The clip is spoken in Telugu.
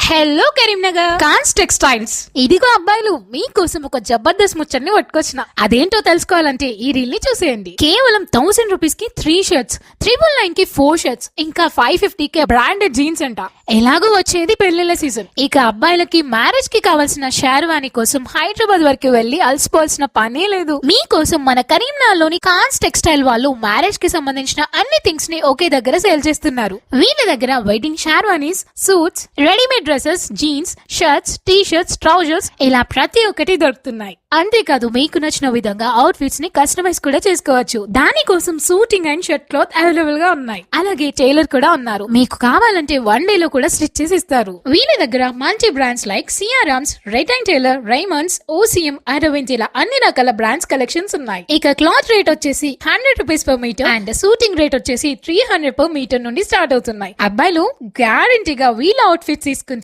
Hello Karimnagar cons textiles. ఇదిగో అబ్బాయిలు, మీకోసం ఒక జబర్దస్త్ ముచ్చట్ని పట్టుకొచ్చిన. అదేంటో తెలుసుకోవాలంటే ఈ రీల్ ని చూసేయండి. కేవలం 1000 రూపీస్ కి 3 షర్ట్స్, 999 కి 4 షర్ట్స్, ఇంకా 550 కి బ్రాండెడ్ జీన్స్ అంట. ఎలాగో వచ్చేది పెళ్లిళ్ల సీజన్. ఇక అబ్బాయిలకి మ్యారేజ్ కి కావాల్సిన షేర్వాణి కోసం హైదరాబాద్ వరకు వెళ్లి అలసిపోవాల్సిన పనే లేదు. మీకోసం మన కరీంనగర్ లోని కాన్స్ టెక్స్టైల్ వాళ్ళు మ్యారేజ్ కి సంబంధించిన అన్ని థింగ్స్ ని ఒకే దగ్గర సేల్ చేస్తున్నారు. వీళ్ళ దగ్గర wedding sherwanis, suits, readymade dresses, jeans, shirts, T shirts, trousers ఇలా ప్రతి ఒక్కటి దొరుకుతున్నాయి. అంతేకాదు మీకు నచ్చిన విధంగా అవుట్ ఫిట్స్ ని కస్టమైజ్ కూడా చేసుకోవచ్చు. దానికోసం suiting and shirt cloth available గా ఉన్నాయి. అలాగే టైలర్ కూడా ఉన్నారు. మీకు కావాలంటే 1 డే లో కూడా స్టిచ్ చేసి ఇస్తారు. వీళ్ళ దగ్గర మంచి బ్రాండ్స్ లైక్ సిఆర్ఎమ్స్, Reid and Taylor, Raymonds, OCM, Arvind ఇలా అన్ని రకాల బ్రాండ్స్ కలెక్షన్స్ ఉన్నాయి. ఇక క్లాత్ రేట్ వచ్చేసి 100 rupees per metre and suiting rate వచ్చేసి 300 పర్ మీటర్ నుండి స్టార్ట్ అవుతున్నాయి. అబ్బాయిలు గ్యారంటీగా వీళ్ళ అవుట్ ఫిట్స్ తీసుకుని